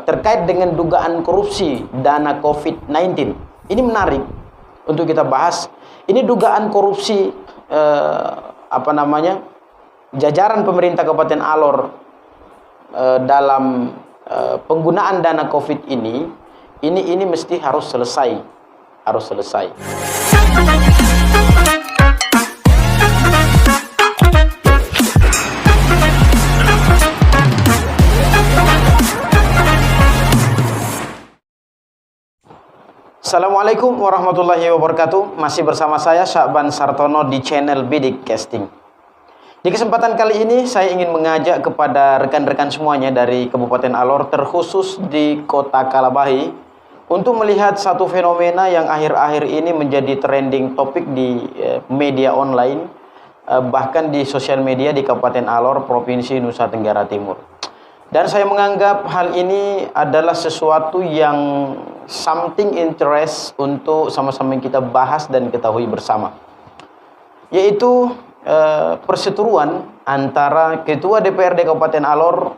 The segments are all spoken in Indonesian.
terkait dengan dugaan korupsi dana COVID-19. Ini menarik untuk kita bahas. Ini dugaan korupsi jajaran pemerintah Kabupaten Alor dalam penggunaan dana COVID ini mesti harus selesai. Assalamualaikum warahmatullahi wabarakatuh. Masih bersama saya Syakban Sartono di channel Bidik Casting. Di kesempatan kali ini saya ingin mengajak kepada rekan-rekan semuanya dari Kabupaten Alor, terkhusus di Kota Kalabahi, untuk melihat satu fenomena yang akhir-akhir ini menjadi trending topik di media online, bahkan di sosial media di Kabupaten Alor, Provinsi Nusa Tenggara Timur. Dan saya menganggap hal ini adalah sesuatu yang something interest untuk sama-sama kita bahas dan ketahui bersama, yaitu perseteruan antara Ketua DPRD Kabupaten Alor,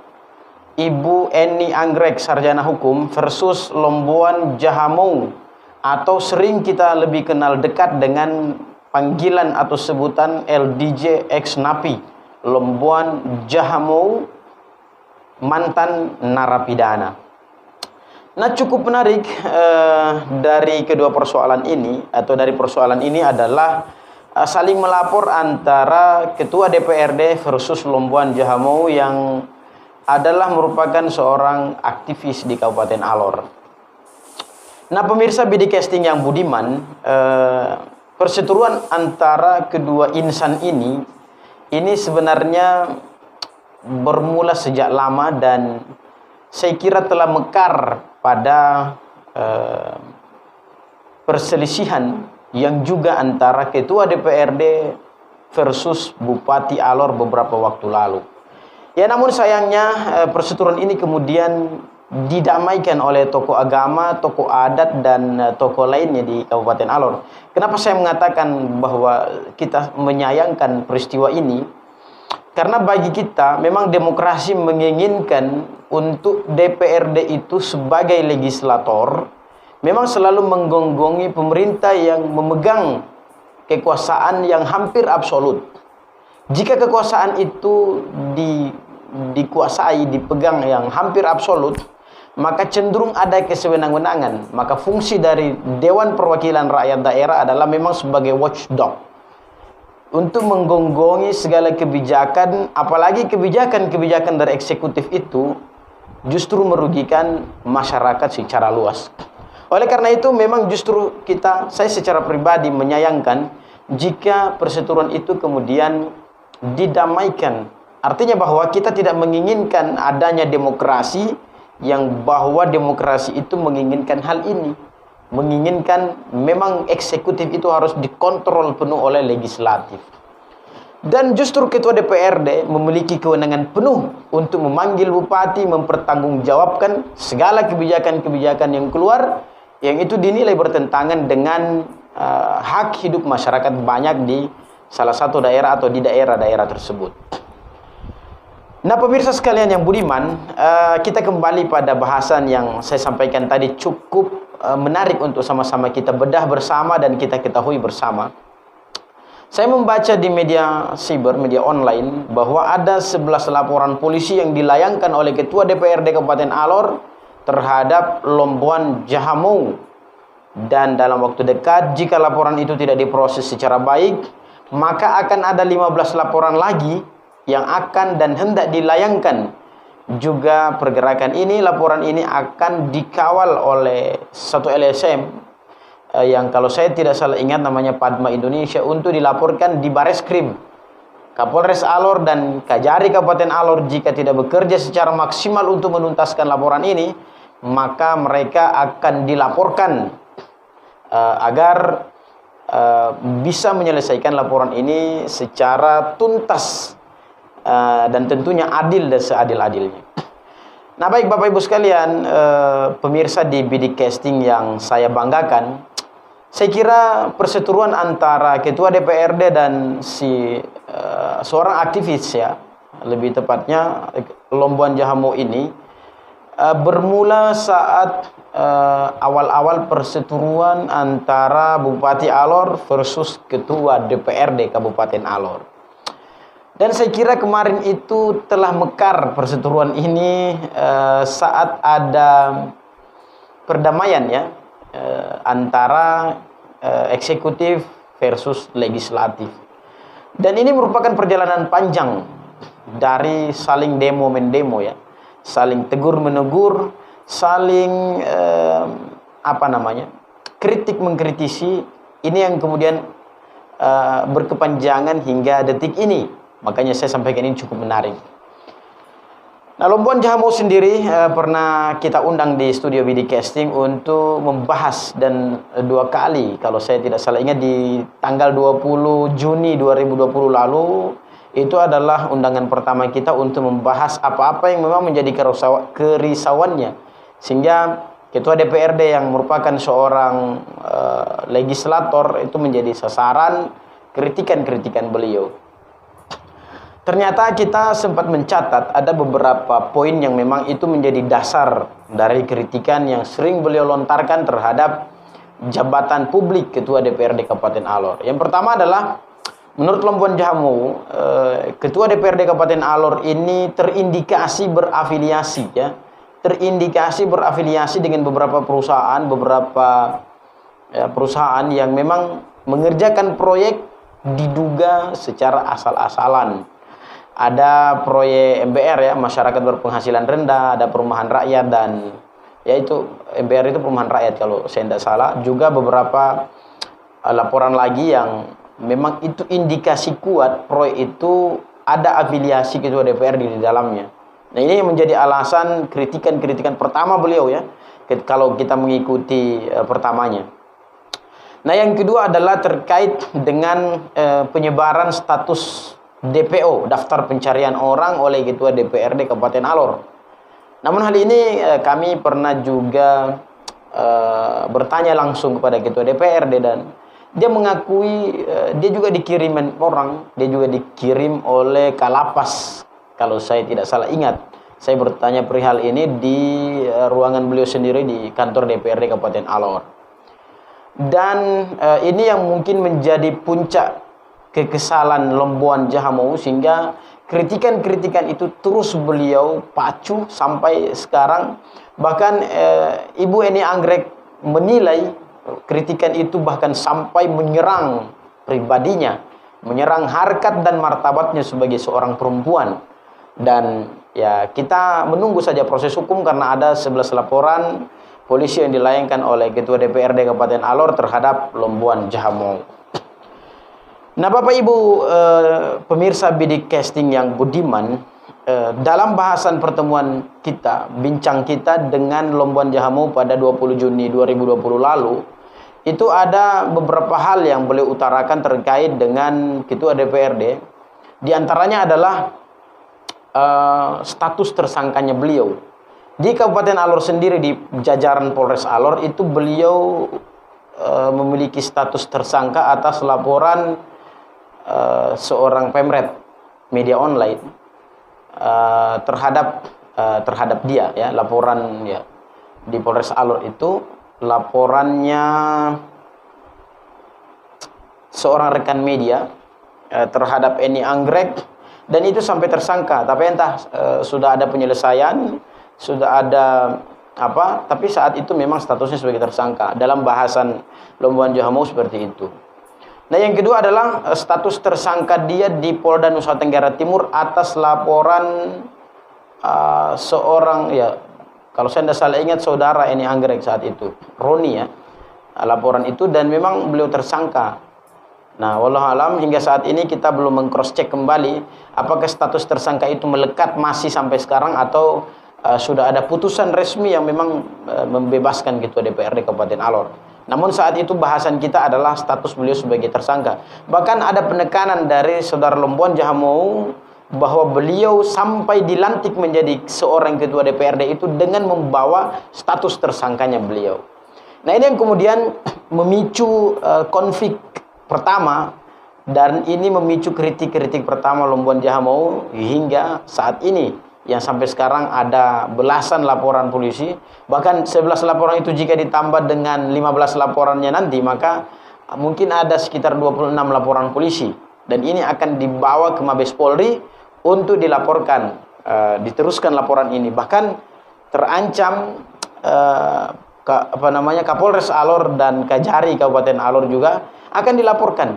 Ibu Eni Anggrek, Sarjana Hukum, versus Lomboan Jahamou, atau sering kita lebih kenal dekat dengan panggilan atau sebutan LDJ X Napi, Lomboan Jahamou, mantan narapidana. Nah, cukup menarik dari kedua persoalan ini, atau dari persoalan ini adalah saling melapor antara Ketua DPRD versus Lomboan Jahamou yang adalah merupakan seorang aktivis di Kabupaten Alor. Nah, pemirsa Bidik Casting yang budiman, perseteruan antara kedua insan ini sebenarnya bermula sejak lama dan saya kira telah mekar pada perselisihan yang juga antara Ketua DPRD versus Bupati Alor beberapa waktu lalu. Ya, namun sayangnya perseteruan ini kemudian didamaikan oleh tokoh agama, tokoh adat, dan tokoh lainnya di Kabupaten Alor. Kenapa saya mengatakan bahwa kita menyayangkan peristiwa ini? Karena bagi kita memang demokrasi menginginkan untuk DPRD itu sebagai legislator memang selalu menggonggongi pemerintah yang memegang kekuasaan yang hampir absolut. Jika kekuasaan itu dipegang yang hampir absolut, maka cenderung ada kesewenang-wenangan. Maka fungsi dari Dewan Perwakilan Rakyat Daerah adalah memang sebagai watchdog untuk menggonggongi segala kebijakan, apalagi kebijakan dari eksekutif itu justru merugikan masyarakat secara luas. Oleh karena itu memang justru saya secara pribadi menyayangkan jika perseteruan itu kemudian didamaikan. Artinya bahwa kita tidak menginginkan adanya demokrasi, yang bahwa demokrasi itu menginginkan hal ini, menginginkan memang eksekutif itu harus dikontrol penuh oleh legislatif. Dan justru Ketua DPRD memiliki kewenangan penuh untuk memanggil bupati, mempertanggungjawabkan segala kebijakan-kebijakan yang keluar, yang itu dinilai bertentangan dengan hak hidup masyarakat banyak di salah satu daerah atau di daerah-daerah tersebut. Nah, pemirsa sekalian yang budiman, kita kembali pada bahasan yang saya sampaikan tadi, cukup menarik untuk sama-sama kita bedah bersama dan kita ketahui bersama. Saya membaca di media online, bahwa ada 11 laporan polisi yang dilayangkan oleh Ketua DPRD Kabupaten Alor terhadap Lomboan Jahamou. Dan dalam waktu dekat, jika laporan itu tidak diproses secara baik, maka akan ada 15 laporan lagi yang akan dan hendak dilayangkan. Juga laporan ini akan dikawal oleh satu LSM yang kalau saya tidak salah ingat namanya Padma Indonesia, untuk dilaporkan di Bareskrim. Kapolres Alor dan Kajari Kabupaten Alor jika tidak bekerja secara maksimal untuk menuntaskan laporan ini, maka mereka akan dilaporkan agar bisa menyelesaikan laporan ini secara tuntas dan tentunya adil dan seadil-adilnya. Nah, baik Bapak Ibu sekalian, pemirsa di Bidik Casting yang saya banggakan, saya kira perseteruan antara Ketua DPRD dan seorang aktivis, ya, lebih tepatnya Lomboan Jahamou ini, bermula saat awal-awal perseteruan antara Bupati Alor versus Ketua DPRD Kabupaten Alor. Dan saya kira kemarin itu telah mekar perseteruan ini saat ada perdamaian ya antara eksekutif versus legislatif. Dan ini merupakan perjalanan panjang dari saling demo-mendemo ya, saling tegur-menegur, saling kritik mengkritisi. Ini yang kemudian berkepanjangan hingga detik ini. Makanya saya sampaikan ini cukup menarik. Nah, Lombuan Jaha Mau sendiri pernah kita undang di studio BD Casting untuk membahas, dan 2 kali kalau saya tidak salah ingat di tanggal 20 Juni 2020 lalu itu adalah undangan pertama kita untuk membahas apa-apa yang memang menjadi kerisauannya, sehingga Ketua DPRD yang merupakan seorang legislator itu menjadi sasaran kritikan-kritikan beliau. Ternyata kita sempat mencatat ada beberapa poin yang memang itu menjadi dasar dari kritikan yang sering beliau lontarkan terhadap jabatan publik Ketua DPRD Kabupaten Alor. Yang pertama adalah menurut Lombuan Jaha Mau, Ketua DPRD Kabupaten Alor ini terindikasi berafiliasi ya. Terindikasi berafiliasi dengan beberapa perusahaan, perusahaan yang memang mengerjakan proyek diduga secara asal-asalan. Ada proyek MBR ya, masyarakat berpenghasilan rendah, ada perumahan rakyat, dan yaitu MBR itu perumahan rakyat kalau saya tidak salah. Juga beberapa laporan lagi yang memang itu indikasi kuat proyek itu ada afiliasi Ketua DPRD di dalamnya. Nah, ini yang menjadi alasan kritikan-kritikan pertama beliau ya, kalau kita mengikuti pertamanya. Nah, yang kedua adalah terkait dengan penyebaran status DPO, daftar pencarian orang, oleh Ketua DPRD Kabupaten Alor. Namun hal ini kami pernah juga bertanya langsung kepada Ketua DPRD, dan dia mengakui dia juga dikirim orang, dia juga dikirim oleh Kalapas kalau saya tidak salah ingat. Saya bertanya perihal ini di ruangan beliau sendiri di kantor DPRD Kabupaten Alor. Dan ini yang mungkin menjadi puncak kekesalan Lombuan Jaha Mau, sehingga kritikan-kritikan itu terus beliau pacu sampai sekarang. Bahkan Ibu Eni Anggrek menilai kritikan itu bahkan sampai menyerang pribadinya, menyerang harkat dan martabatnya sebagai seorang perempuan. Dan ya, kita menunggu saja proses hukum, karena ada 11 laporan polisi yang dilayangkan oleh Ketua DPRD Kabupaten Alor terhadap Lombuan Jaha Mau. Nah, Bapak Ibu pemirsa BD Casting yang budiman, dalam bahasan pertemuan kita, bincang kita dengan Lombuan Jaha Mau pada 20 Juni 2020 lalu, itu ada beberapa hal yang beliau utarakan terkait dengan Ketua DPRD. Di antaranya adalah status tersangkanya beliau. Di Kabupaten Alor sendiri, di jajaran Polres Alor itu beliau memiliki status tersangka atas laporan seorang pemret media online terhadap dia ya. Laporan ya di Polres Alor itu laporannya seorang rekan media terhadap Eni Anggrek, dan itu sampai tersangka. Tapi entah sudah ada penyelesaian, sudah ada apa, tapi saat itu memang statusnya sebagai tersangka. Dalam bahasan Lombuan Jaha Mau seperti itu. Nah, yang kedua adalah status tersangka dia di Polda Nusa Tenggara Timur atas laporan seorang ya, kalau saya tidak salah ingat, saudara Eni Anggrek saat itu, Roni ya, laporan itu, dan memang beliau tersangka. Nah, wallahualam hingga saat ini kita belum meng-cross check kembali apakah status tersangka itu melekat masih sampai sekarang, atau sudah ada putusan resmi yang memang membebaskan Ketua DPRD Kabupaten Alor. Namun saat itu bahasan kita adalah status beliau sebagai tersangka. Bahkan ada penekanan dari saudara Lombuan Jaha Mau bahwa beliau sampai dilantik menjadi seorang Ketua DPRD itu dengan membawa status tersangkanya beliau. Nah, ini yang kemudian memicu konflik pertama, dan ini memicu kritik-kritik pertama Lombuan Jaha Mau hingga saat ini, yang sampai sekarang ada belasan laporan polisi, bahkan 11 laporan itu jika ditambah dengan 15 laporannya nanti, maka mungkin ada sekitar 26 laporan polisi, dan ini akan dibawa ke Mabes Polri untuk dilaporkan, diteruskan laporan ini. Bahkan terancam Kapolres Alor dan Kajari Kabupaten Alor juga akan dilaporkan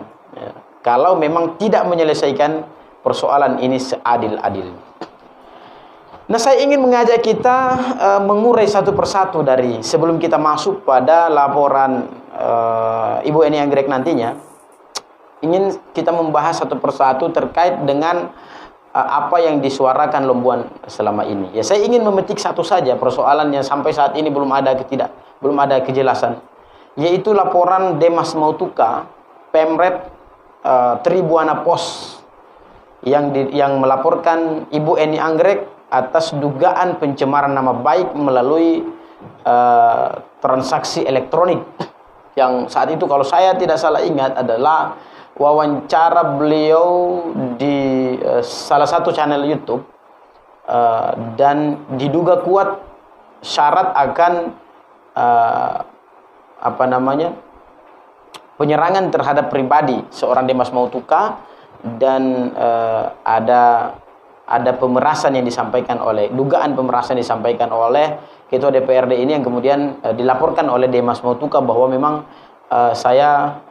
kalau memang tidak menyelesaikan persoalan ini seadil-adilnya. Nah, saya ingin mengajak kita mengurai satu persatu dari sebelum kita masuk pada laporan Ibu Eni Anggrek nantinya. Ingin kita membahas satu persatu terkait dengan apa yang disuarakan Lombuan selama ini. Ya, saya ingin memetik satu saja persoalan yang sampai saat ini belum ada kejelasan, yaitu laporan Demas Mautuka, Pemret Tribuana Pos yang melaporkan Ibu Eni Anggrek atas dugaan pencemaran nama baik melalui transaksi elektronik, yang saat itu kalau saya tidak salah ingat adalah wawancara beliau di salah satu channel YouTube, dan diduga kuat syarat akan penyerangan terhadap pribadi seorang Demas Mautuka, dan ada pemerasan yang disampaikan dugaan pemerasan disampaikan oleh Ketua DPRD ini, yang kemudian dilaporkan oleh Demas Mautuka bahwa memang saya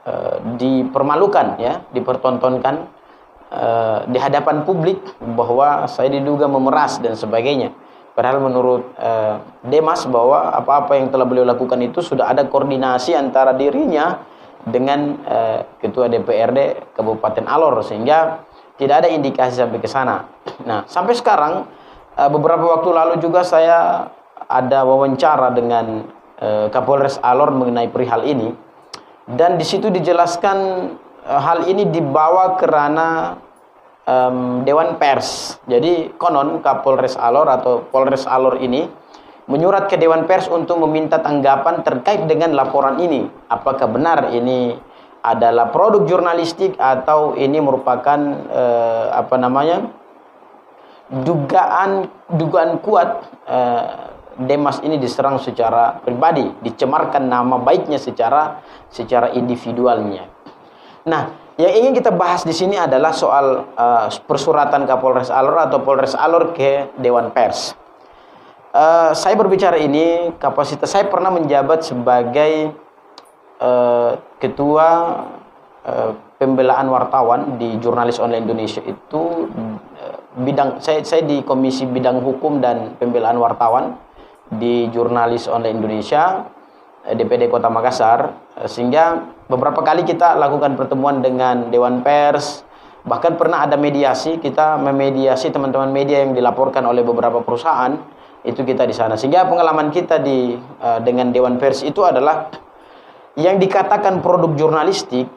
dipermalukan, ya, dipertontonkan di hadapan publik bahwa saya diduga memeras dan sebagainya. Padahal menurut Demas bahwa apa-apa yang telah beliau lakukan itu sudah ada koordinasi antara dirinya dengan Ketua DPRD Kabupaten Alor, sehingga tidak ada indikasi sampai ke sana. Nah, sampai sekarang beberapa waktu lalu juga saya ada wawancara dengan Kapolres Alor mengenai perihal ini. Dan di situ dijelaskan hal ini dibawa ke ranah Dewan Pers. Jadi konon Kapolres Alor atau Polres Alor ini menyurat ke Dewan Pers untuk meminta tanggapan terkait dengan laporan ini. Apakah benar ini adalah produk jurnalistik atau ini merupakan dugaan kuat Demas ini diserang secara pribadi, dicemarkan nama baiknya secara individualnya. Nah, yang ingin kita bahas di sini adalah soal persuratan Kapolres Alor atau Polres Alor ke Dewan Pers. Saya berbicara ini kapasitas saya pernah menjabat sebagai ketua pembelaan wartawan di Jurnalis Online Indonesia. Itu saya di Komisi Bidang Hukum dan Pembelaan Wartawan di Jurnalis Online Indonesia, DPD Kota Makassar, sehingga beberapa kali kita lakukan pertemuan dengan Dewan Pers, bahkan pernah ada mediasi, kita memediasi teman-teman media yang dilaporkan oleh beberapa perusahaan, itu kita di sana. Sehingga pengalaman kita dengan Dewan Pers itu adalah yang dikatakan produk jurnalistik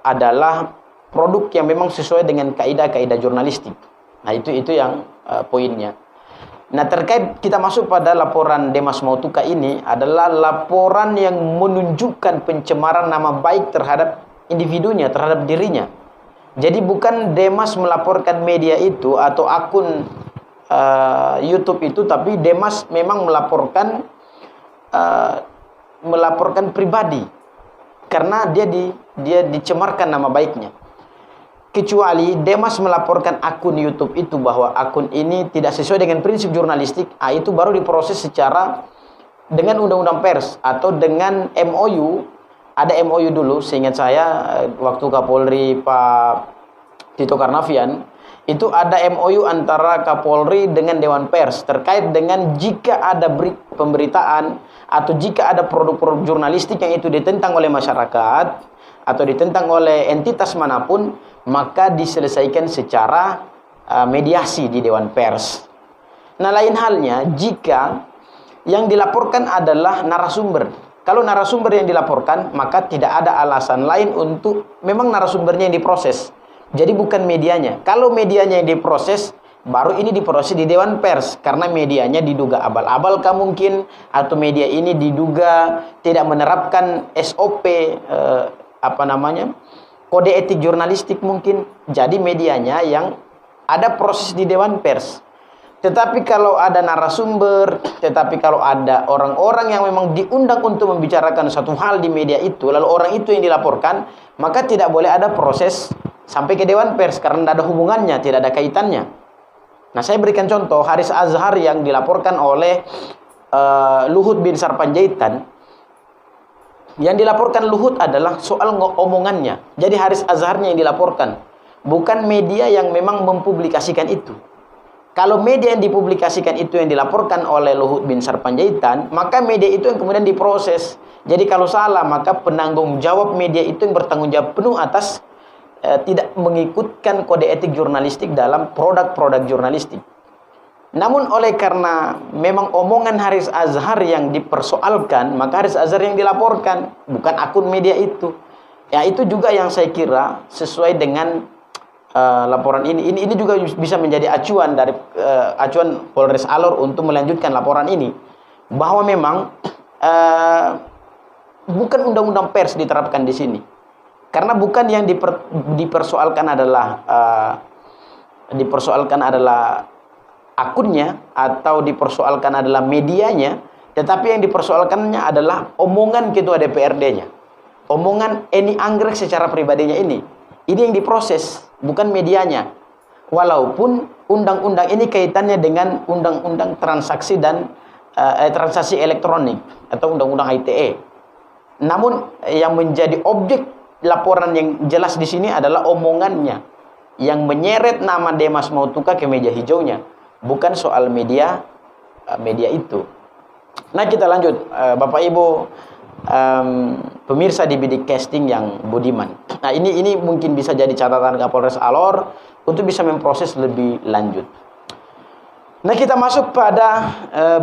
adalah produk yang memang sesuai dengan kaidah-kaidah jurnalistik. Nah, itu yang poinnya. Nah, terkait kita masuk pada laporan Demas Mautuka ini adalah laporan yang menunjukkan pencemaran nama baik terhadap individunya, terhadap dirinya. Jadi bukan Demas melaporkan media itu atau akun YouTube itu, tapi Demas memang melaporkan pribadi karena dia dicemarkan nama baiknya. Kecuali Demas melaporkan akun YouTube itu bahwa akun ini tidak sesuai dengan prinsip jurnalistik, itu baru diproses secara dengan undang-undang pers atau dengan MOU. Ada MOU dulu, seingat saya waktu Kapolri Pak Tito Karnavian, itu ada MOU antara Kapolri dengan Dewan Pers terkait dengan jika ada pemberitaan atau jika ada produk-produk jurnalistik yang itu ditentang oleh masyarakat atau ditentang oleh entitas manapun, maka diselesaikan secara mediasi di Dewan Pers. Nah, lain halnya jika yang dilaporkan adalah narasumber. Kalau narasumber yang dilaporkan, maka tidak ada alasan lain untuk memang narasumbernya yang diproses. Jadi bukan medianya. Kalau medianya yang diproses, baru ini diproses di Dewan Pers karena medianya diduga abal-abal mungkin, atau media ini diduga tidak menerapkan SOP kode etik jurnalistik mungkin. Jadi medianya yang ada proses di Dewan Pers. Tetapi kalau ada narasumber, tetapi kalau ada orang-orang yang memang diundang untuk membicarakan satu hal di media itu, lalu orang itu yang dilaporkan, maka tidak boleh ada proses sampai ke Dewan Pers karena tidak ada hubungannya, tidak ada kaitannya. Nah, saya berikan contoh Haris Azhar yang dilaporkan oleh Luhut bin Sarpanjaitan. Yang dilaporkan Luhut adalah soal omongannya. Jadi Haris Azharnya yang dilaporkan, bukan media yang memang mempublikasikan itu. Kalau media yang dipublikasikan itu yang dilaporkan oleh Luhut bin Sarpanjaitan, maka media itu yang kemudian diproses. Jadi kalau salah, maka penanggung jawab media itu yang bertanggung jawab penuh atas tidak mengikutkan kode etik jurnalistik dalam produk-produk jurnalistik. Namun oleh karena memang omongan Haris Azhar yang dipersoalkan, maka Haris Azhar yang dilaporkan, bukan akun media itu. Ya, itu juga yang saya kira sesuai dengan laporan ini juga bisa menjadi acuan dari acuan Polres Alor untuk melanjutkan laporan ini, bahwa memang bukan undang-undang pers diterapkan di sini, karena bukan yang dipersoalkan adalah akunnya atau dipersoalkan adalah medianya, tetapi yang dipersoalkannya adalah omongan ketua DPRD-nya, omongan Eni Anggrek secara pribadinya ini yang diproses, bukan medianya. Walaupun undang-undang ini kaitannya dengan undang-undang transaksi dan transaksi elektronik atau undang-undang ITE. Namun yang menjadi objek laporan yang jelas di sini adalah omongannya yang menyeret nama Demas Mautuka ke meja hijaunya, bukan soal media itu. Nah, kita lanjut, Bapak Ibu pemirsa di bidik casting yang budiman. Nah, ini mungkin bisa jadi catatan Kapolres Alor untuk bisa memproses lebih lanjut. Nah, kita masuk pada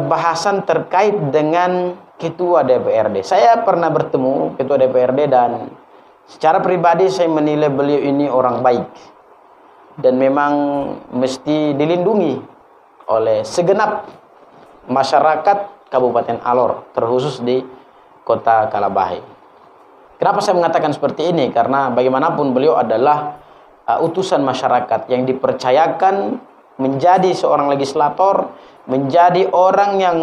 bahasan terkait dengan Ketua DPRD. Saya pernah bertemu Ketua DPRD dan secara pribadi saya menilai beliau ini orang baik dan memang mesti dilindungi oleh segenap masyarakat Kabupaten Alor, terkhusus di Kota Kalabahe. Kenapa saya mengatakan seperti ini? Karena bagaimanapun beliau adalah utusan masyarakat yang dipercayakan menjadi seorang legislator, menjadi orang yang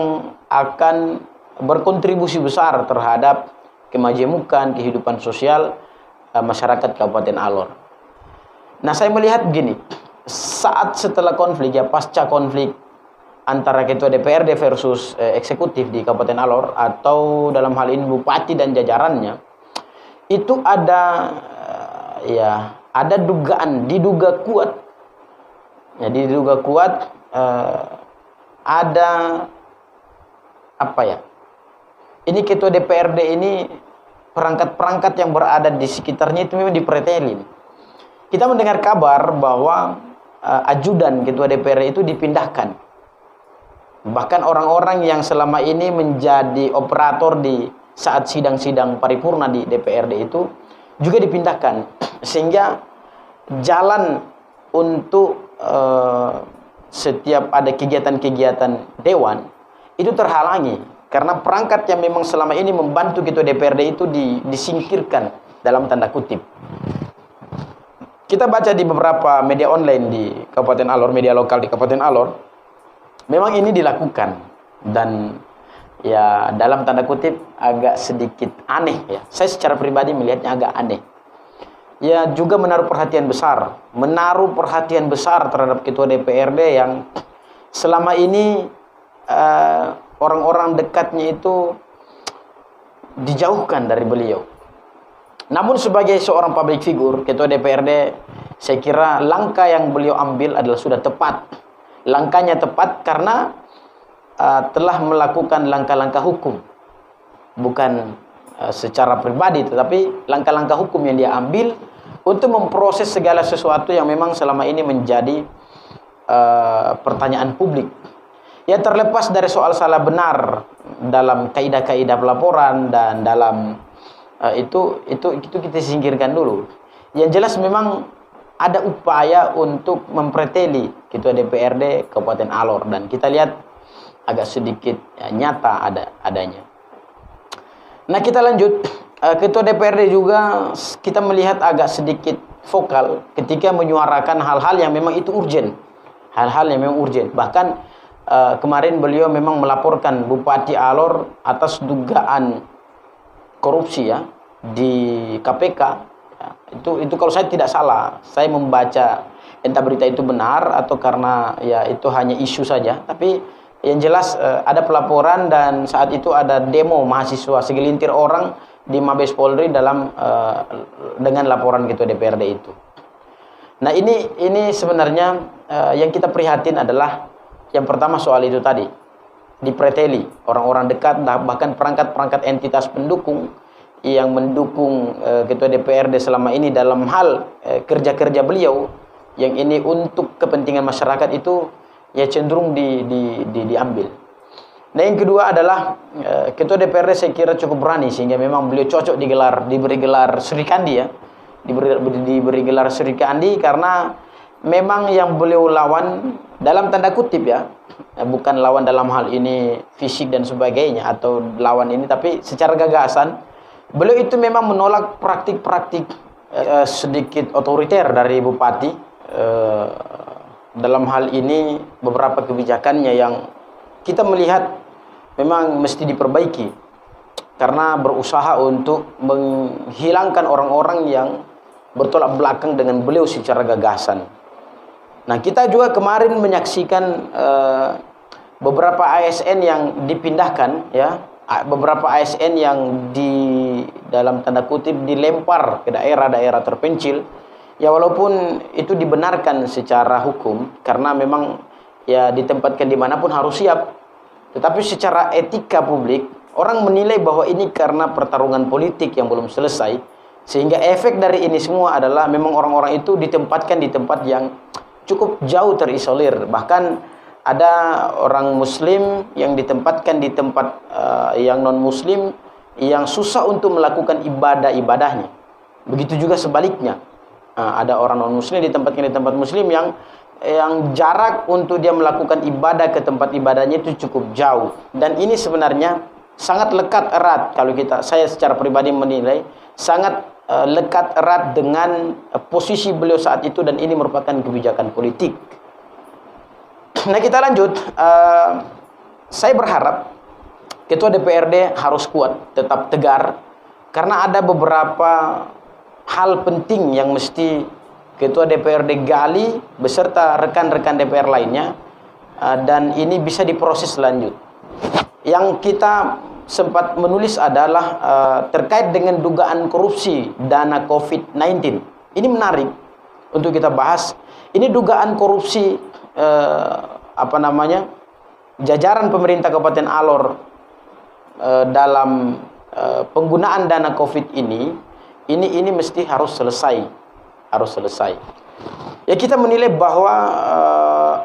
akan berkontribusi besar terhadap kemajemukan kehidupan sosial masyarakat Kabupaten Alor. Nah, saya melihat begini, saat setelah konflik, ya pasca konflik antara Ketua DPRD versus eksekutif di Kabupaten Alor, atau dalam hal ini bupati dan jajarannya, itu ada diduga kuat ada ini Ketua DPRD ini perangkat-perangkat yang berada di sekitarnya itu memang dipretelin. Kita mendengar kabar bahwa ajudan Ketua DPRD itu dipindahkan. Bahkan orang-orang yang selama ini menjadi operator di saat sidang-sidang paripurna di DPRD itu juga dipindahkan, sehingga jalan untuk setiap ada kegiatan-kegiatan dewan itu terhalangi karena perangkat yang memang selama ini membantu Ketua DPRD itu disingkirkan dalam tanda kutip. Kita baca di beberapa media online di Kabupaten Alor, media lokal di Kabupaten Alor, memang ini dilakukan dan ya dalam tanda kutip agak sedikit aneh ya. Saya secara pribadi melihatnya agak aneh. Ya juga menaruh perhatian besar terhadap Ketua DPRD yang selama ini orang-orang dekatnya itu dijauhkan dari beliau. Namun sebagai seorang public figure, Ketua DPRD, saya kira langkah yang beliau ambil adalah sudah tepat. Langkahnya tepat karena telah melakukan langkah-langkah hukum, bukan secara pribadi, tetapi langkah-langkah hukum yang dia ambil untuk memproses segala sesuatu yang memang selama ini menjadi pertanyaan publik. Ya, terlepas dari soal salah benar dalam kaidah-kaidah pelaporan dan dalam itu kita singkirkan dulu. Yang jelas memang ada upaya untuk mempreteli Ketua DPRD Kabupaten Alor dan kita lihat agak sedikit nyata adanya. Nah, kita lanjut. Ketua DPRD juga kita melihat agak sedikit vokal ketika menyuarakan hal-hal yang memang itu urgent. hal-hal yang memang urgent. Bahkan kemarin beliau memang melaporkan Bupati Alor atas dugaan korupsi ya di KPK. Ya, itu kalau saya tidak salah, saya membaca entah berita itu benar atau karena ya itu hanya isu saja. Tapi yang jelas ada pelaporan dan saat itu ada demo mahasiswa segelintir orang di Mabes Polri dengan laporan Ketua DPRD itu. Nah ini sebenarnya yang kita prihatin adalah yang pertama soal itu tadi, dipreteli orang-orang dekat bahkan perangkat-perangkat entitas pendukung yang mendukung Ketua DPRD selama ini dalam hal kerja-kerja beliau yang ini untuk kepentingan masyarakat itu ya cenderung diambil. Nah yang kedua adalah Ketua DPRD saya kira cukup berani sehingga memang beliau cocok diberi gelar Sri Kandi ya, diberi gelar Sri Kandi karena memang yang beliau lawan dalam tanda kutip ya, bukan lawan dalam hal ini fisik dan sebagainya atau lawan ini, tapi secara gagasan beliau itu memang menolak praktik-praktik sedikit otoriter dari bupati. Dalam hal ini beberapa kebijakannya yang kita melihat memang mesti diperbaiki karena berusaha untuk menghilangkan orang-orang yang bertolak belakang dengan beliau secara gagasan. Nah kita juga kemarin menyaksikan beberapa ASN yang dipindahkan ya, beberapa ASN yang dalam tanda kutip dilempar ke daerah-daerah terpencil. Ya walaupun itu dibenarkan secara hukum karena memang ya ditempatkan dimanapun harus siap. Tetapi secara etika publik orang menilai bahwa ini karena pertarungan politik yang belum selesai. Sehingga efek dari ini semua adalah memang orang-orang itu ditempatkan di tempat yang cukup jauh terisolir. Bahkan ada orang muslim yang ditempatkan di tempat yang non-muslim yang susah untuk melakukan ibadah-ibadahnya. Begitu juga sebaliknya. Ada orang non-muslim ditempatkan di tempat muslim yang jarak untuk dia melakukan ibadah ke tempat ibadahnya itu cukup jauh. Dan ini sebenarnya sangat lekat erat kalau saya secara pribadi menilai sangat lekat erat dengan posisi beliau saat itu dan ini merupakan kebijakan politik. Nah kita lanjut. Saya berharap Ketua DPRD harus kuat, tetap tegar karena ada beberapa hal penting yang mesti Ketua DPRD gali beserta rekan-rekan DPR lainnya dan ini bisa diproses lanjut. Yang kita sempat menulis adalah terkait dengan dugaan korupsi dana COVID-19. Ini menarik untuk kita bahas. Ini dugaan korupsi jajaran pemerintah Kabupaten Alor dalam penggunaan dana COVID ini mesti harus selesai. Ya kita menilai bahwa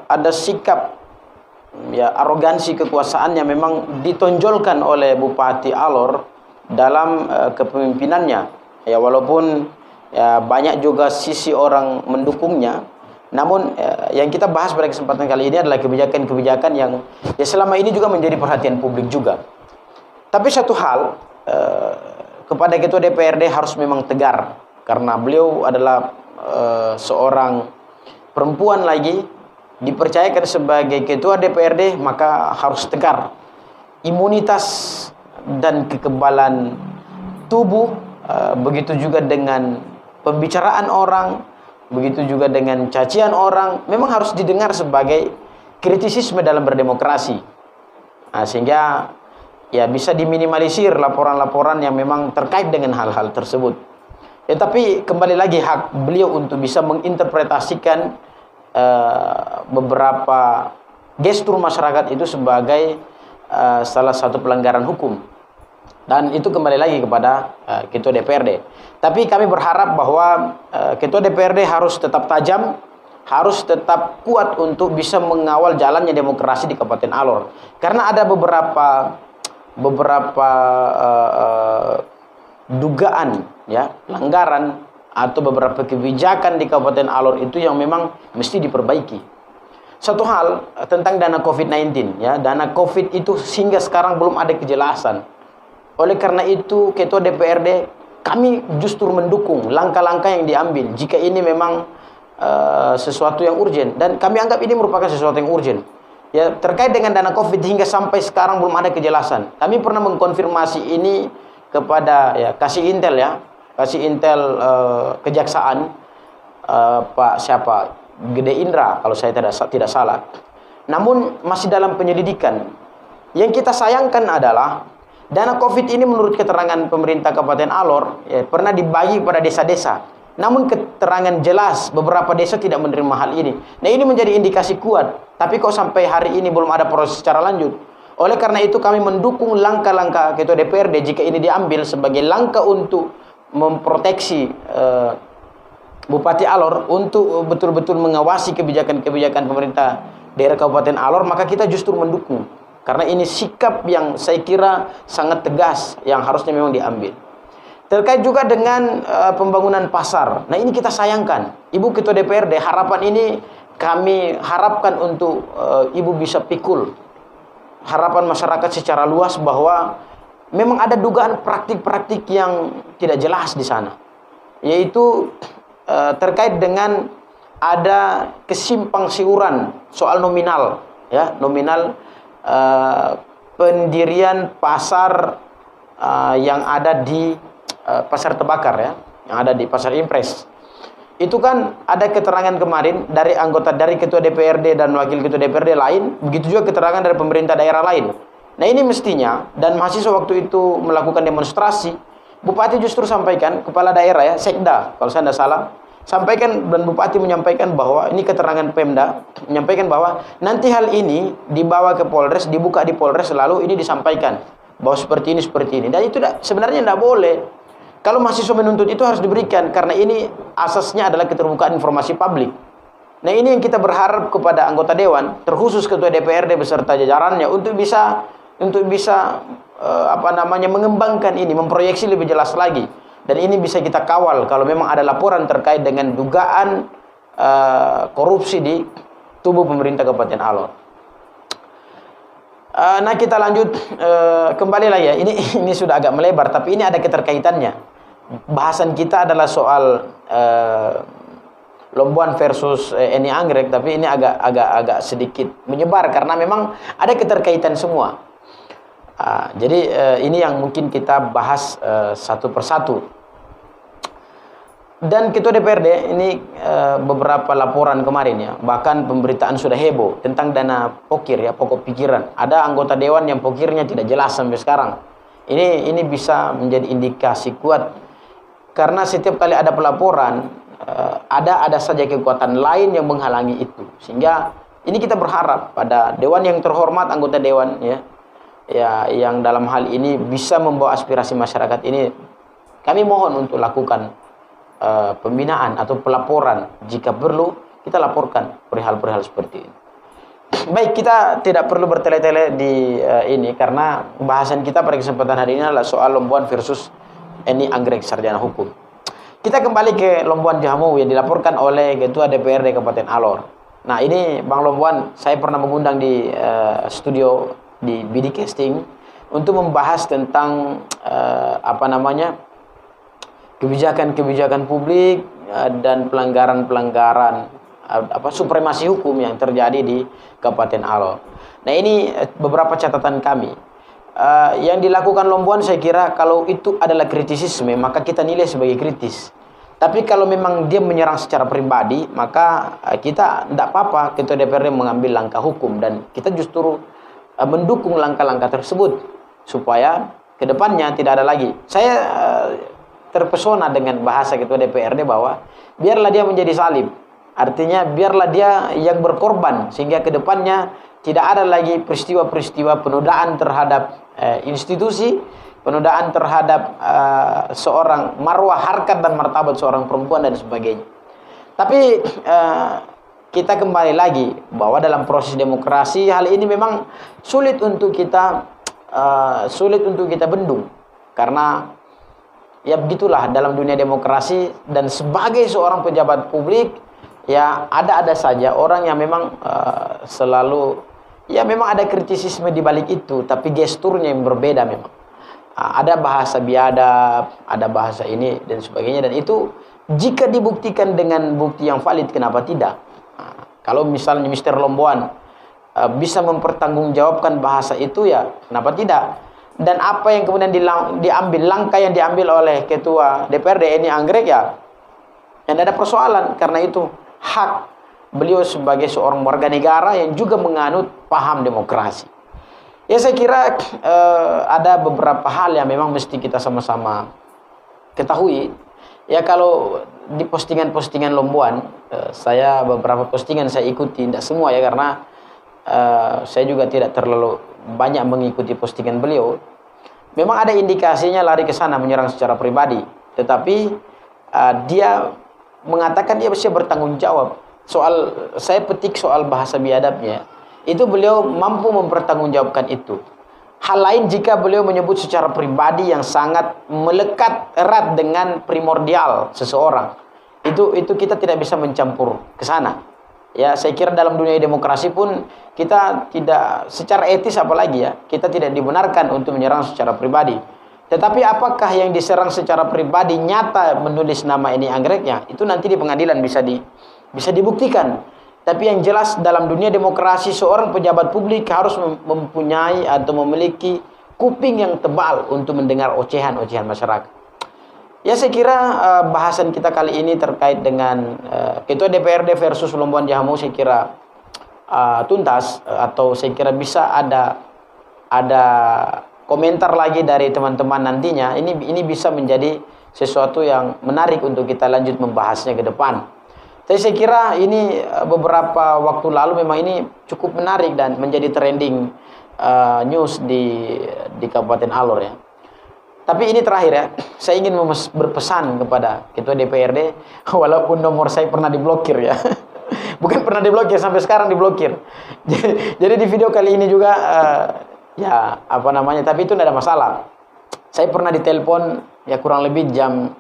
ada sikap ya arogansi kekuasaan yang memang ditonjolkan oleh Bupati Alor dalam kepemimpinannya. Ya walaupun ya banyak juga sisi orang mendukungnya, namun yang kita bahas pada kesempatan kali ini adalah kebijakan-kebijakan yang ya selama ini juga menjadi perhatian publik juga. Tapi satu hal kepada Ketua DPRD harus memang tegar karena beliau adalah seorang perempuan lagi dipercayakan sebagai Ketua DPRD, maka harus tegar. Imunitas dan kekebalan tubuh, begitu juga dengan pembicaraan orang, begitu juga dengan cacian orang, memang harus didengar sebagai kritisisme dalam berdemokrasi. Nah, sehingga ya bisa diminimalisir laporan-laporan yang memang terkait dengan hal-hal tersebut. Ya, tapi kembali lagi hak beliau untuk bisa menginterpretasikan beberapa gestur masyarakat itu sebagai salah satu pelanggaran hukum. Dan itu kembali lagi kepada Ketua DPRD. Tapi kami berharap bahwa Ketua DPRD harus tetap tajam, harus tetap kuat untuk bisa mengawal jalannya demokrasi di Kabupaten Alor. Karena ada beberapa dugaan ya pelanggaran atau beberapa kebijakan di Kabupaten Alor itu yang memang mesti diperbaiki. Satu hal tentang dana COVID-19 ya, dana COVID itu hingga sekarang belum ada kejelasan. Oleh karena itu Ketua DPRD kami justru mendukung langkah-langkah yang diambil jika ini memang sesuatu yang urgent, dan kami anggap ini merupakan sesuatu yang urgent. Ya, terkait dengan dana COVID hingga sampai sekarang belum ada kejelasan. Kami pernah mengkonfirmasi ini kepada kasih intel kejaksaan, Pak siapa, Gede Indra kalau saya tidak salah. Namun masih dalam penyelidikan. Yang kita sayangkan adalah dana COVID ini menurut keterangan pemerintah Kabupaten Alor pernah dibagi pada desa-desa. Namun keterangan jelas beberapa desa tidak menerima hal ini. Nah, ini menjadi indikasi kuat. Tapi kok sampai hari ini belum ada proses secara lanjut. Oleh karena itu kami mendukung langkah-langkah Ketua DPRD jika ini diambil sebagai langkah untuk memproteksi Bupati Alor untuk betul-betul mengawasi kebijakan-kebijakan pemerintah daerah Kabupaten Alor, maka kita justru mendukung. Karena ini sikap yang saya kira sangat tegas yang harusnya memang diambil. Terkait juga dengan pembangunan pasar. Nah, ini kita sayangkan. Ibu Ketua DPRD, harapan ini kami harapkan untuk Ibu bisa pikul harapan masyarakat secara luas bahwa memang ada dugaan praktik-praktik yang tidak jelas di sana. Yaitu terkait dengan ada kesimpang siuran soal nominal, nominal pendirian pasar yang ada di Pasar Tebakar, yang ada di Pasar Impres. Itu kan ada keterangan kemarin dari anggota, dari Ketua DPRD dan Wakil Ketua DPRD lain, begitu juga keterangan dari pemerintah daerah lain. Nah, ini mestinya, dan mahasiswa waktu itu melakukan demonstrasi, Bupati justru sampaikan, kepala daerah Sekda, kalau saya tidak salah, sampaikan, dan Bupati menyampaikan bahwa ini keterangan Pemda, menyampaikan bahwa nanti hal ini dibawa ke Polres, dibuka di Polres, lalu ini disampaikan bahwa seperti ini. Dan itu sebenarnya tidak boleh. Kalau mahasiswa menuntut itu harus diberikan, karena ini asasnya adalah keterbukaan informasi publik. Nah, ini yang kita berharap kepada anggota Dewan, terkhusus Ketua DPRD beserta jajarannya untuk bisa mengembangkan ini, memproyeksi lebih jelas lagi. Dan ini bisa kita kawal kalau memang ada laporan terkait dengan dugaan korupsi di tubuh pemerintah Kabupaten Alor. Nah, kita lanjut kembali lagi ya. Ini sudah agak melebar, tapi ini ada keterkaitannya. Bahasan kita adalah soal Lomboan versus Eni Anggrek, tapi ini agak sedikit menyebar karena memang ada keterkaitan semua. Jadi ini yang mungkin kita bahas satu persatu. Dan Ketua DPRD ini beberapa laporan kemarin ya, bahkan pemberitaan sudah heboh tentang dana pokir ya, pokok pikiran. Ada anggota dewan yang pokirnya tidak jelas sampai sekarang. Ini bisa menjadi indikasi kuat karena setiap kali ada pelaporan ada saja kekuatan lain yang menghalangi itu. Sehingga ini kita berharap pada dewan yang terhormat, anggota dewan ya yang dalam hal ini bisa membawa aspirasi masyarakat ini, kami mohon untuk lakukan pembinaan atau pelaporan jika perlu, kita laporkan perihal-perihal seperti ini. Baik, kita tidak perlu bertele-tele di ini karena bahasan kita pada kesempatan hari ini adalah soal Lomboan versus Eni Anggrek sarjana hukum. Kita kembali ke Lomboan Jamu yang dilaporkan oleh Ketua DPRD Kabupaten Alor. Nah, ini Bang Lomboan, saya pernah mengundang di studio di BD Casting untuk membahas tentang kebijakan-kebijakan publik dan pelanggaran-pelanggaran supremasi hukum yang terjadi di Kabupaten Alor. Nah, ini beberapa catatan kami. Yang dilakukan Lomboan saya kira kalau itu adalah kritisisme, maka kita nilai sebagai kritis. Tapi kalau memang dia menyerang secara pribadi, maka kita tidak apa-apa Ketua DPRD mengambil langkah hukum, dan kita justru mendukung langkah-langkah tersebut supaya kedepannya tidak ada lagi. Saya terpesona dengan bahasa Ketua DPRD bahwa biarlah dia menjadi salib. Artinya biarlah dia yang berkorban sehingga kedepannya tidak ada lagi peristiwa-peristiwa penodaan terhadap institusi, penodaan terhadap seorang marwah, harkat dan martabat seorang perempuan dan sebagainya. Tapi kita kembali lagi bahwa dalam proses demokrasi hal ini memang sulit untuk kita bendung, karena ya begitulah dalam dunia demokrasi. Dan sebagai seorang pejabat publik ya ada saja orang yang memang selalu ya memang ada kritisisme di balik itu, tapi gesturnya yang berbeda memang. Ada bahasa biadab, ada bahasa ini dan sebagainya, dan itu Jika dibuktikan dengan bukti yang valid, kenapa tidak? Kalau misalnya Mr. Lomboan bisa mempertanggungjawabkan bahasa itu, ya kenapa tidak? Dan apa yang kemudian diambil, langkah yang diambil oleh Ketua DPRD ini Anggrek, ya yang ada persoalan, karena itu hak beliau sebagai seorang warga negara yang juga menganut paham demokrasi. Ya saya kira ada beberapa hal yang memang mesti kita sama-sama ketahui. Ya kalau di postingan-postingan Lomboan, saya beberapa postingan saya ikuti, tidak semua ya, karena saya juga tidak terlalu banyak mengikuti postingan beliau. Memang ada indikasinya lari ke sana menyerang secara pribadi, tetapi dia mengatakan dia bisa bertanggung jawab. Saya petik soal bahasa biadabnya, itu beliau mampu mempertanggungjawabkan itu. Hal lain jika beliau menyebut secara pribadi yang sangat melekat erat dengan primordial seseorang, itu kita tidak bisa mencampur ke sana. Ya, saya kira dalam dunia demokrasi pun kita tidak, secara etis apalagi ya, kita tidak dibenarkan untuk menyerang secara pribadi. Tetapi apakah yang diserang secara pribadi nyata menulis nama ini Anggreknya, itu nanti di pengadilan bisa dibuktikan. Tapi yang jelas dalam dunia demokrasi, seorang pejabat publik harus mempunyai atau memiliki kuping yang tebal untuk mendengar ocehan-ocehan masyarakat. Ya saya kira bahasan kita kali ini terkait dengan Ketua DPRD versus Lomboan Jahamu, saya kira tuntas, atau saya kira bisa ada komentar lagi dari teman-teman nantinya. Ini bisa menjadi sesuatu yang menarik untuk kita lanjut membahasnya ke depan. Tapi saya kira ini beberapa waktu lalu memang ini cukup menarik dan menjadi trending news di Kabupaten Alor ya. Tapi ini terakhir ya, saya ingin berpesan kepada Ketua DPRD, walaupun nomor saya pernah diblokir ya. Bukan pernah diblokir, sampai sekarang diblokir. Jadi di video kali ini juga ya apa namanya, tapi itu tidak ada masalah. Saya pernah ditelepon ya kurang lebih jam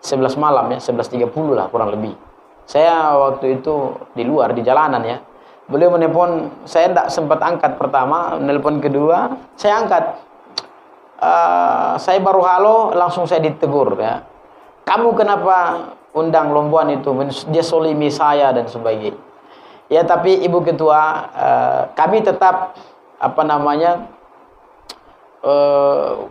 11 malam ya, 11.30 lah kurang lebih. Saya waktu itu di luar, di jalanan ya. Beliau menelpon, saya tidak sempat angkat pertama, menelpon kedua, saya angkat. Saya baru halo, langsung saya ditegur ya. Kamu kenapa undang Lomboan itu? Dia solimi saya dan sebagainya. Ya tapi Ibu Ketua, kami tetap apa namanya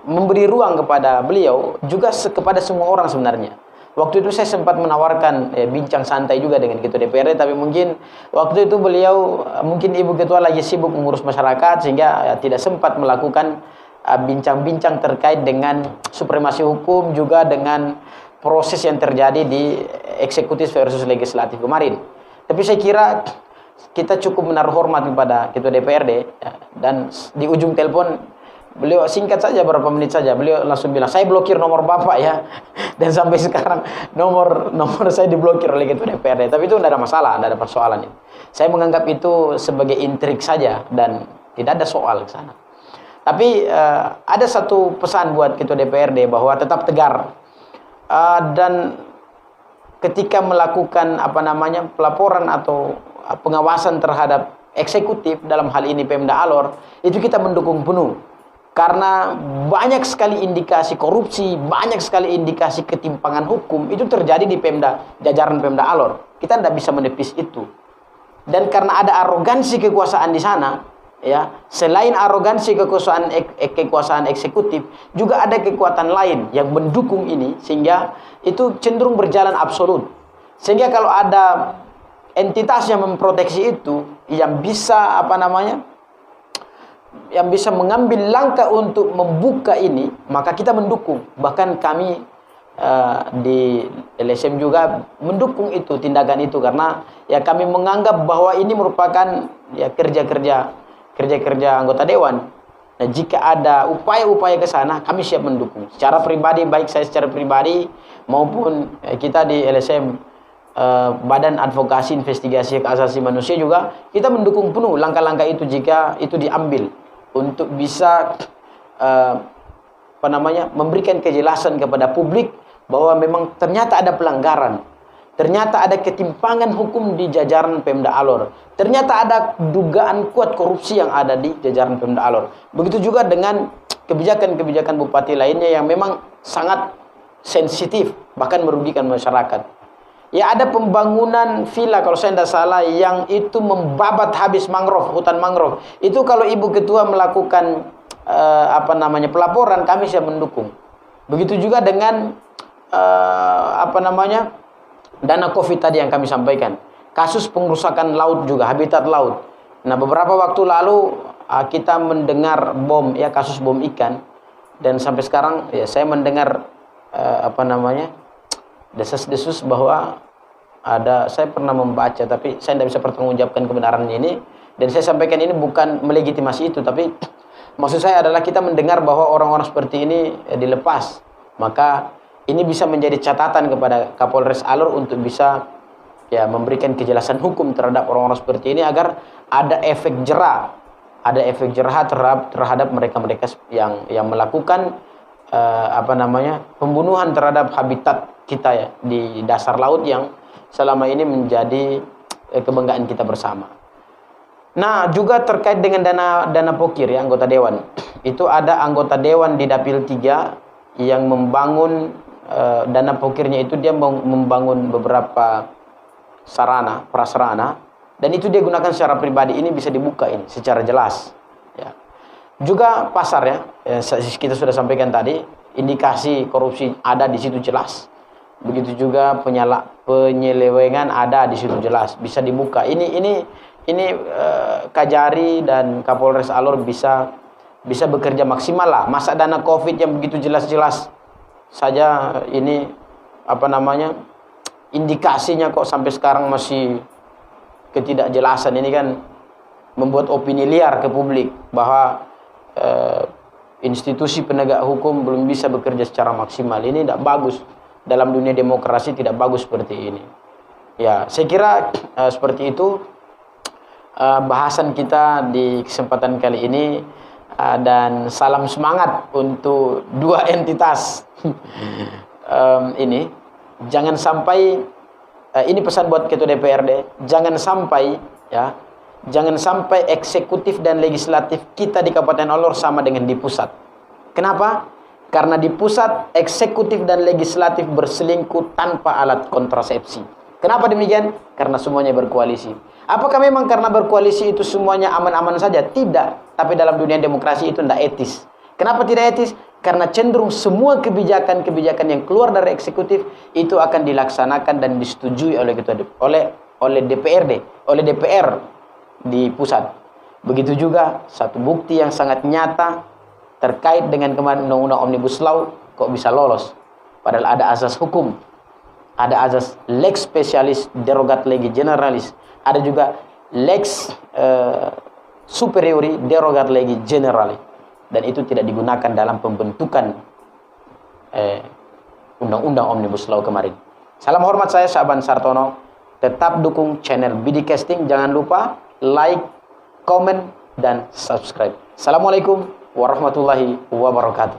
memberi ruang kepada beliau, juga kepada semua orang sebenarnya. Waktu itu saya sempat menawarkan bincang santai juga dengan Ketua DPRD, tapi mungkin waktu itu beliau, mungkin Ibu Ketua lagi sibuk mengurus masyarakat, sehingga tidak sempat melakukan bincang-bincang terkait dengan supremasi hukum, juga dengan proses yang terjadi di eksekutif versus legislatif kemarin. Tapi saya kira kita cukup menaruh hormat kepada Ketua DPRD ya, dan di ujung telepon beliau singkat saja, berapa menit saja, beliau langsung bilang, saya blokir nomor Bapak ya. Dan sampai sekarang nomor saya diblokir oleh Ketua DPRD. Tapi itu tidak ada masalah, tidak ada persoalan ini. Saya menganggap itu sebagai intrik saja dan tidak ada soal ke sana. Tapi ada satu pesan buat Ketua DPRD bahwa tetap tegar, dan ketika melakukan apa namanya pelaporan atau pengawasan terhadap eksekutif, dalam hal ini Pemda Alor, itu kita mendukung penuh. Karena banyak sekali indikasi korupsi, banyak sekali indikasi ketimpangan hukum itu terjadi di jajaran Pemda Alor. Kita tidak bisa menepis itu. Dan karena ada arogansi kekuasaan di sana, ya, selain arogansi kekuasaan eksekutif, juga ada kekuatan lain yang mendukung ini, sehingga itu cenderung berjalan absolut. Sehingga kalau ada entitas yang memproteksi itu, yang bisa apa namanya, yang bisa mengambil langkah untuk membuka ini, maka kita mendukung. Bahkan kami di LSM juga mendukung itu, tindakan itu, karena ya kami menganggap bahwa ini merupakan ya kerja-kerja anggota dewan. Nah, jika ada upaya-upaya ke sana, kami siap mendukung. Secara pribadi, baik saya secara pribadi maupun kita di LSM Badan Advokasi Investigasi Hak Asasi Manusia juga, kita mendukung penuh langkah-langkah itu jika itu diambil untuk bisa memberikan kejelasan kepada publik bahwa memang ternyata ada pelanggaran, ternyata ada ketimpangan hukum di jajaran Pemda Alor, ternyata ada dugaan kuat korupsi yang ada di jajaran Pemda Alor. Begitu juga dengan kebijakan-kebijakan bupati lainnya yang memang sangat sensitif, bahkan merugikan masyarakat. Ya, ada pembangunan villa kalau saya tidak salah yang itu membabat habis mangrove, hutan mangrove. Itu kalau Ibu Ketua melakukan pelaporan, kami siap mendukung. Begitu juga dengan dana COVID tadi yang kami sampaikan. Kasus pengrusakan laut juga, habitat laut. Nah, beberapa waktu lalu kita mendengar kasus bom ikan, dan sampai sekarang ya saya mendengar desas-desus bahwa saya pernah membaca, tapi saya tidak bisa pertanggungjawabkan kebenarannya ini, dan saya sampaikan ini bukan melegitimasi itu, tapi maksud saya adalah kita mendengar bahwa orang-orang seperti ini dilepas. Maka ini bisa menjadi catatan kepada Kapolres Alor untuk bisa memberikan kejelasan hukum terhadap orang-orang seperti ini, agar ada efek jerah terhadap mereka-mereka yang melakukan pembunuhan terhadap habitat kita di dasar laut yang selama ini menjadi kebanggaan kita bersama. Nah, juga terkait dengan dana pokir anggota dewan. Itu ada anggota dewan di Dapil 3 yang membangun dana pokirnya itu, dia membangun beberapa prasarana, dan itu dia gunakan secara pribadi. Ini bisa dibuka ini secara jelas. Ya. Juga pasar kita sudah sampaikan tadi, indikasi korupsi ada di situ jelas. Begitu juga penyelewengan ada di situ jelas, bisa dibuka. Ini Kajari dan Kapolres Alor bisa bekerja maksimal lah. Masa dana COVID yang begitu jelas-jelas saja ini indikasinya kok sampai sekarang masih ketidakjelasan. Ini kan membuat opini liar ke publik bahwa institusi penegak hukum belum bisa bekerja secara maksimal. Ini tidak bagus. Dalam dunia demokrasi tidak bagus seperti ini. Ya, saya kira seperti itu bahasan kita di kesempatan kali ini, dan salam semangat untuk dua entitas ini. Jangan sampai ini pesan buat Ketua DPRD, jangan sampai eksekutif dan legislatif kita di Kabupaten Alor sama dengan di pusat. Kenapa? Karena di pusat eksekutif dan legislatif berselingkuh tanpa alat kontrasepsi. Kenapa demikian? Karena semuanya berkoalisi. Apakah memang karena berkoalisi itu semuanya aman-aman saja? Tidak. Tapi dalam dunia demokrasi itu tidak etis. Kenapa tidak etis? Karena cenderung semua kebijakan yang keluar dari eksekutif itu akan dilaksanakan dan disetujui oleh DPR di pusat. Begitu juga satu bukti yang sangat nyata terkait dengan kemarin undang-undang Omnibus Law kok bisa lolos. Padahal ada asas hukum, ada asas lex specialis derogat legi generalis, ada juga lex superiori derogat legi generali, dan itu tidak digunakan dalam pembentukan undang-undang Omnibus Law kemarin. Salam hormat, saya Syaban Sartono. Tetap dukung channel BD Casting, jangan lupa like, comment, dan subscribe. Assalamualaikum warahmatullahi wabarakatuh.